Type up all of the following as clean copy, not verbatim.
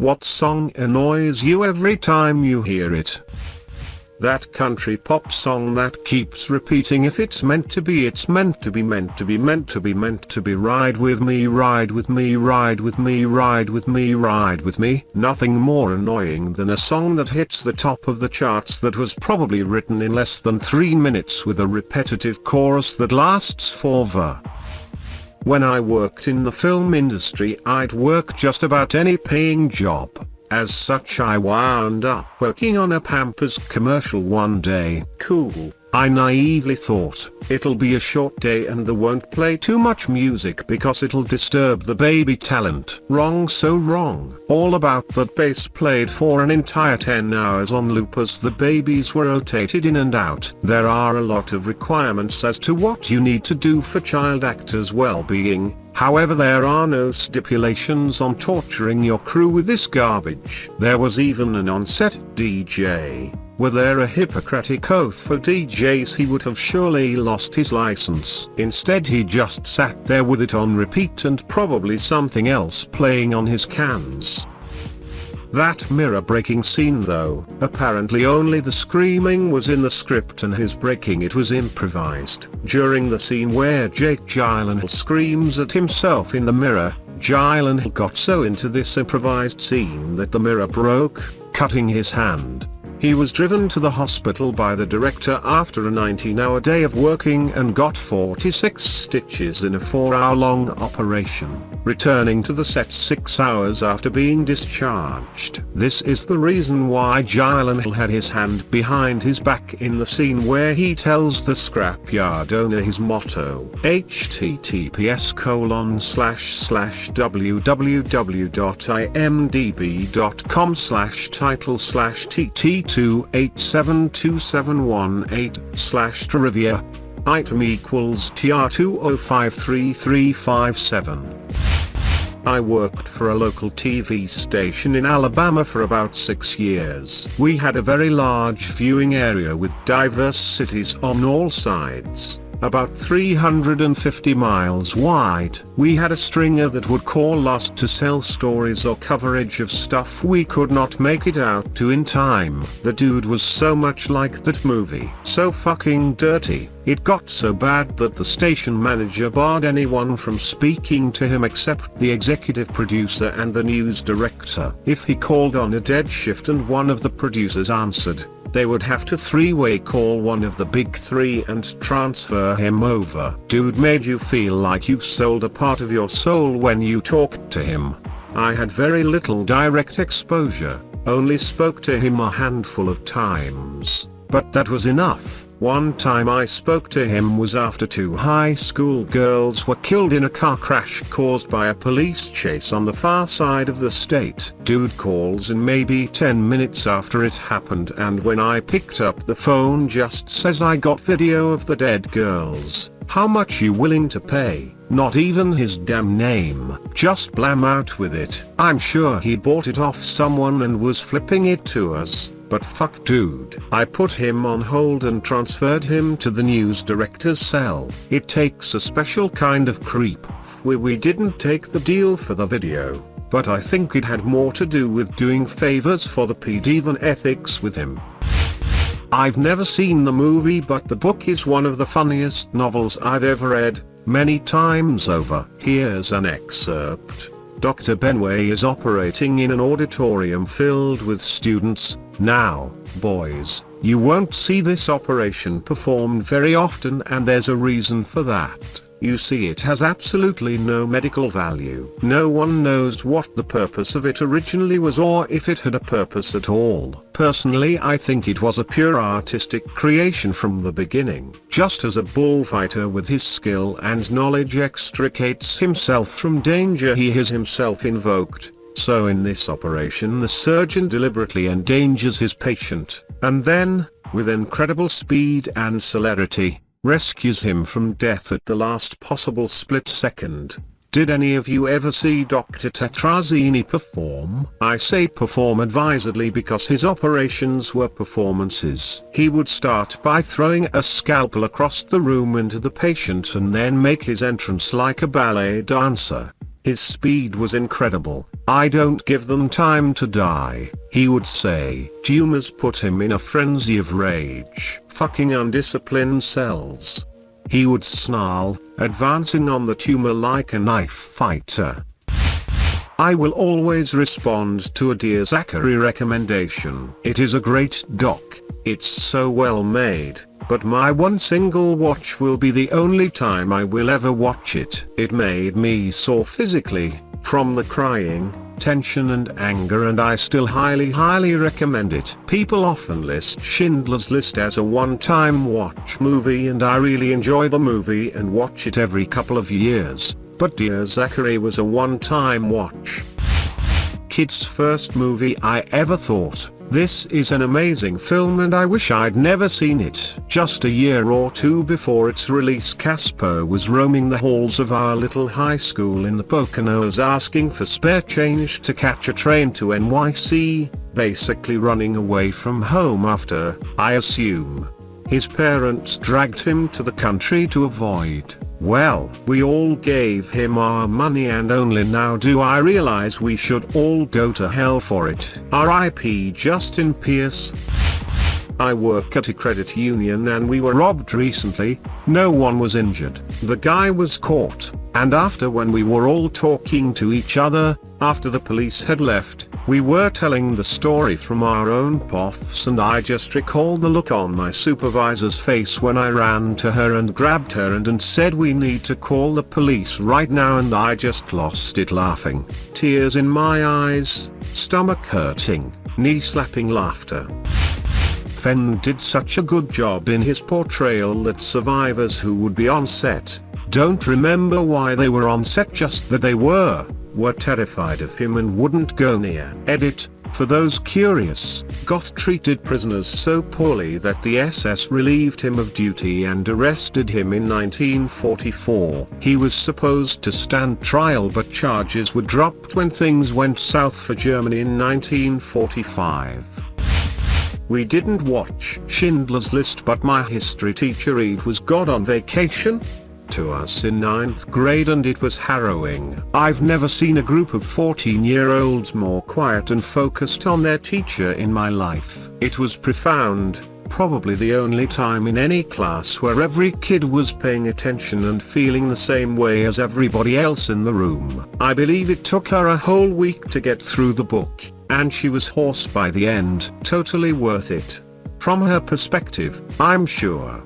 What song annoys you every time you hear it? That country pop song that keeps repeating, if it's meant to be, it's meant to be, meant to be, meant to be, meant to be. Ride with me, ride with me, ride with me, ride with me, ride with me. Nothing more annoying than a song that hits the top of the charts that was probably written in less than 3 minutes with a repetitive chorus that lasts forever. When I worked in the film industry, I'd work just about any paying job. As such, I wound up working on a Pampers commercial one day. Cool, I naively thought, it'll be a short day and they won't play too much music because it'll disturb the baby talent. Wrong, so wrong. All about that bass played for an entire 10 hours on loop as the babies were rotated in and out. There are a lot of requirements as to what you need to do for child actors' well-being. However, there are no stipulations on torturing your crew with this garbage. There was even an on-set DJ. Were there a Hippocratic oath for DJs, he would have surely lost his license. Instead, he just sat there with it on repeat and probably something else playing on his cans. That mirror-breaking scene though, apparently only the screaming was in the script and his breaking it was improvised. During the scene where Jake Gyllenhaal screams at himself in the mirror, Gyllenhaal got so into this improvised scene that the mirror broke, cutting his hand. He was driven to the hospital by the director after a 19-hour day of working and got 46 stitches in a 4-hour-long operation, returning to the set 6 hours after being discharged. This is the reason why Gyllenhaal had his hand behind his back in the scene where he tells the scrapyard owner his motto. https://www.imdb.com/title/tt28727118/trivia. Item equals TR2053357. I worked for a local TV station in Alabama for about 6 years. We had a very large viewing area with diverse cities on all sides. About 350 miles wide. We had a stringer that would call us to sell stories or coverage of stuff we could not make it out to in time. The dude was so much like that movie. So fucking dirty. It got so bad that the station manager barred anyone from speaking to him except the executive producer and the news director. If he called on a dead shift and one of the producers answered, they would have to three-way call one of the big three and transfer him over. Dude made you feel like you sold a part of your soul when you talked to him. I had very little direct exposure, only spoke to him a handful of times, but that was enough. One time I spoke to him was after 2 high school girls were killed in a car crash caused by a police chase on the far side of the state. Dude calls in maybe 10 minutes after it happened, and when I picked up the phone just says, "I got video of the dead girls. How much you willing to pay?" Not even his damn name. Just blam out with it. I'm sure he bought it off someone and was flipping it to us. But fuck dude. I put him on hold and transferred him to the news director's cell. It takes a special kind of creep. We didn't take the deal for the video, but I think it had more to do with doing favors for the PD than ethics with him. I've never seen the movie, but the book is one of the funniest novels I've ever read, many times over. Here's an excerpt. Dr. Benway is operating in an auditorium filled with students. Now, boys, you won't see this operation performed very often, and there's a reason for that. You see, it has absolutely no medical value. No one knows what the purpose of it originally was or if it had a purpose at all. Personally, I think it was a pure artistic creation from the beginning. Just as a bullfighter with his skill and knowledge extricates himself from danger he has himself invoked, so in this operation the surgeon deliberately endangers his patient, and then, with incredible speed and celerity, rescues him from death at the last possible split second. Did any of you ever see Dr. Tetrazzini perform? I say perform advisedly because his operations were performances. He would start by throwing a scalpel across the room into the patient and then make his entrance like a ballet dancer. His speed was incredible. "I don't give them time to die," he would say. Tumors put him in a frenzy of rage. "Fucking undisciplined cells." He would snarl, advancing on the tumor like a knife fighter. I will always respond to a Dear Zachary recommendation. It is a great doc, it's so well made, but my one single watch will be the only time I will ever watch it. It made me sore physically, from the crying, tension and anger, and I still highly recommend it. People often list Schindler's List as a one-time watch movie, and I really enjoy the movie and watch it every couple of years, but Dear Zachary was a one-time watch. Kid's first movie I ever thought, "This is an amazing film and I wish I'd never seen it." Just a year or two before its release, Casper was roaming the halls of our little high school in the Poconos asking for spare change to catch a train to NYC, basically running away from home after, I assume, his parents dragged him to the country to avoid. Well, we all gave him our money, and only now do I realize we should all go to hell for it. R.I.P. Justin Pierce. I work at a credit union and we were robbed recently. No one was injured. The guy was caught, and after, when we were all talking to each other, after the police had left, we were telling the story from our own POFs, and I just recalled the look on my supervisor's face when I ran to her and grabbed her and said, "We need to call the police right now," and I just lost it laughing. Tears in my eyes, stomach hurting, knee slapping laughter. Fenn did such a good job in his portrayal that survivors who would be on set, don't remember why they were on set, just that they were terrified of him and wouldn't go near. Edit, for those curious, Goth treated prisoners so poorly that the SS relieved him of duty and arrested him in 1944. He was supposed to stand trial, but charges were dropped when things went south for Germany in 1945. We didn't watch Schindler's List, but my history teacher Reed was God on vacation to us in 9th grade, and it was harrowing. I've never seen a group of 14-year-olds more quiet and focused on their teacher in my life. It was profound, probably the only time in any class where every kid was paying attention and feeling the same way as everybody else in the room. I believe it took her a whole week to get through the book, and she was hoarse by the end. Totally worth it. From her perspective, I'm sure.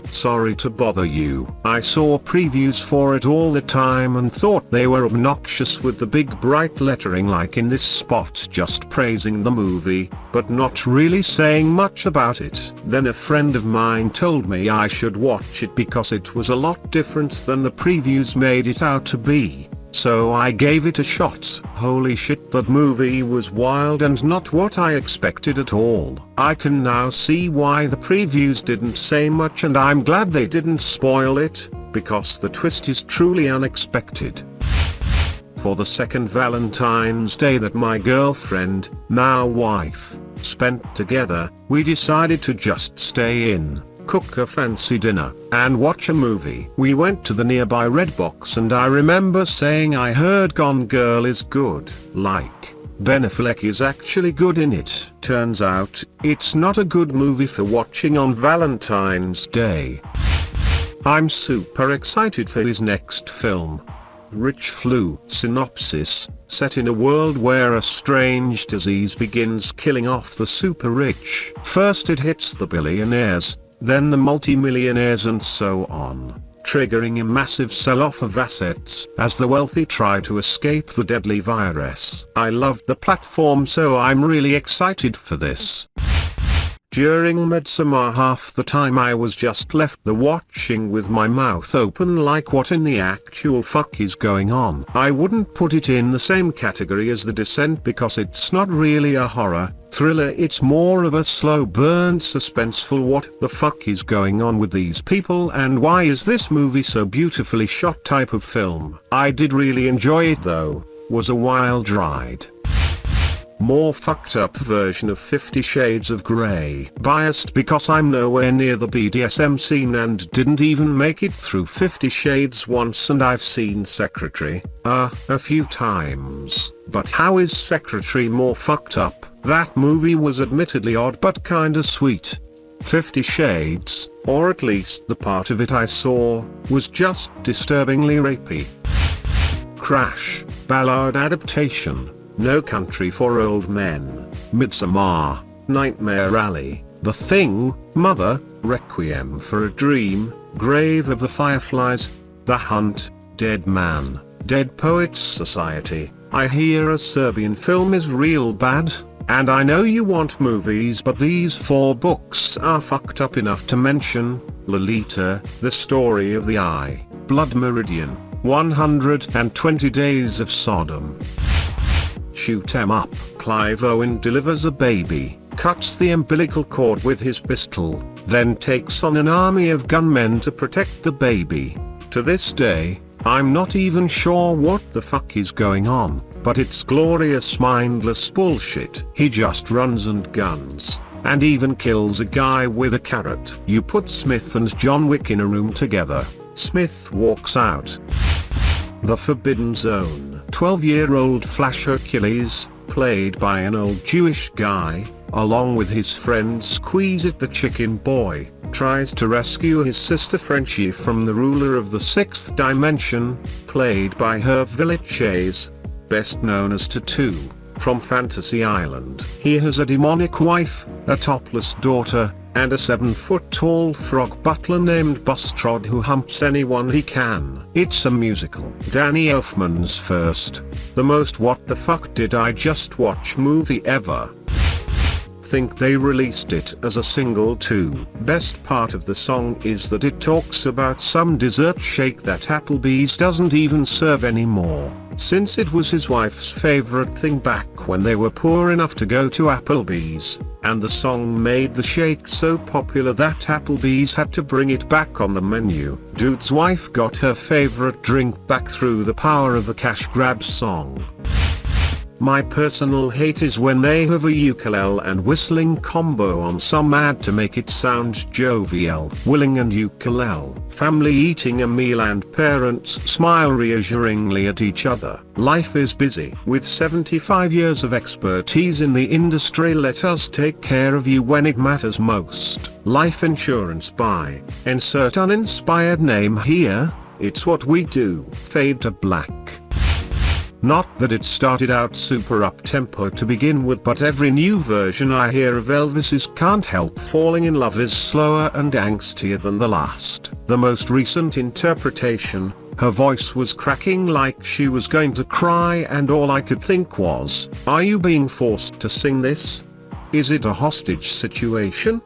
Sorry to bother you. I saw previews for it all the time and thought they were obnoxious with the big bright lettering like in this spot, just praising the movie, but not really saying much about it. Then a friend of mine told me I should watch it because it was a lot different than the previews made it out to be. So I gave it a shot. Holy shit, that movie was wild and not what I expected at all. I can now see why the previews didn't say much, and I'm glad they didn't spoil it, because the twist is truly unexpected. For the second Valentine's Day that my girlfriend, now wife, spent together, we decided to just stay in, cook a fancy dinner, and watch a movie. We went to the nearby Redbox, and I remember saying I heard Gone Girl is good. Like, Ben Affleck is actually good in it. Turns out, it's not a good movie for watching on Valentine's Day. I'm super excited for his next film. Rich Flu. Synopsis: set in a world where a strange disease begins killing off the super rich. First it hits the billionaires, then the multimillionaires, and so on, triggering a massive sell-off of assets as the wealthy try to escape the deadly virus. I loved the platform, so I'm really excited for this. During Midsummer, half the time I was just left the watching with my mouth open like, what in the actual fuck is going on? I wouldn't put it in the same category as The Descent because it's not really a horror thriller, it's more of a slow burn suspenseful what the fuck is going on with these people and why is this movie so beautifully shot type of film. I did really enjoy it though, was a wild ride. more fucked up version of 50 Shades of Grey. Biased because I'm nowhere near the BDSM scene and didn't even make it through 50 Shades once, and I've seen Secretary, a few times. But how is Secretary more fucked up? That movie was admittedly odd but kinda sweet. 50 Shades, or at least the part of it I saw, was just disturbingly rapey. Crash, Ballad adaptation, No Country for Old Men, Midsommar, Nightmare Alley, The Thing, Mother, Requiem for a Dream, Grave of the Fireflies, The Hunt, Dead Man, Dead Poets Society. I hear a Serbian film is real bad, and I know you want movies, but these 4 books are fucked up enough to mention: Lolita, The Story of the Eye, Blood Meridian, 120 Days of Sodom. Shoot 'em up. Clive Owen delivers a baby, cuts the umbilical cord with his pistol, then takes on an army of gunmen to protect the baby. To this day, I'm not even sure what the fuck is going on, but it's glorious mindless bullshit. He just runs and guns, and even kills a guy with a carrot. You put Smith and John Wick in a room together, Smith walks out. The Forbidden Zone. 12-year-old Flash Hercules, played by an old Jewish guy, along with his friend Squeeze It the Chicken Boy, tries to rescue his sister Frenchie from the ruler of the 6th dimension, played by Hervé Villechaize, best known as Tattoo, from Fantasy Island. He has a demonic wife, a topless daughter, and a 7-foot-tall frog butler named Bustrod who humps anyone he can. It's a musical. Danny Elfman's first, the most what the fuck did I just watch movie ever. Think they released it as a single too. Best part of the song is that it talks about some dessert shake that Applebee's doesn't even serve anymore, since it was his wife's favorite thing back when they were poor enough to go to Applebee's, and the song made the shake so popular that Applebee's had to bring it back on the menu. Dude's wife got her favorite drink back through the power of a cash grab song. My personal hate is when they have a ukulele and whistling combo on some ad to make it sound jovial. Willing and ukulele. Family eating a meal and parents smile reassuringly at each other. Life is busy. With 75 years of expertise in the industry, let us take care of you when it matters most. Life insurance by, insert uninspired name here, it's what we do. Fade to black. Not that it started out super up-tempo to begin with, but every new version I hear of Elvis's Can't Help Falling in Love is slower and angstier than the last. The most recent interpretation, her voice was cracking like she was going to cry, and all I could think was, are you being forced to sing this? Is it a hostage situation?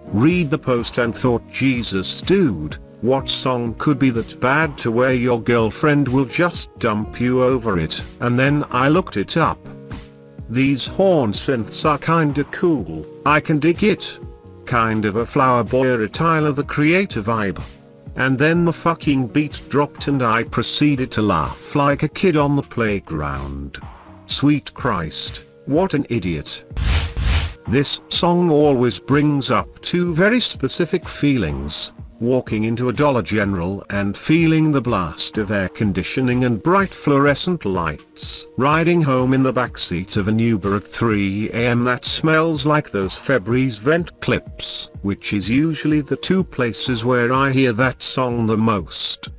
Read the post and thought, Jesus dude, what song could be that bad to where your girlfriend will just dump you over it? And then I looked it up. These horn synths are kinda cool, I can dig it. Kind of a Flower Boy or a Tyler the Creator vibe. And then the fucking beat dropped and I proceeded to laugh like a kid on the playground. Sweet Christ, what an idiot. This song always brings up 2 very specific feelings. Walking into a Dollar General and feeling the blast of air conditioning and bright fluorescent lights. Riding home in the backseat of an Uber at 3 AM that smells like those Febreze vent clips, which is usually the 2 places where I hear that song the most.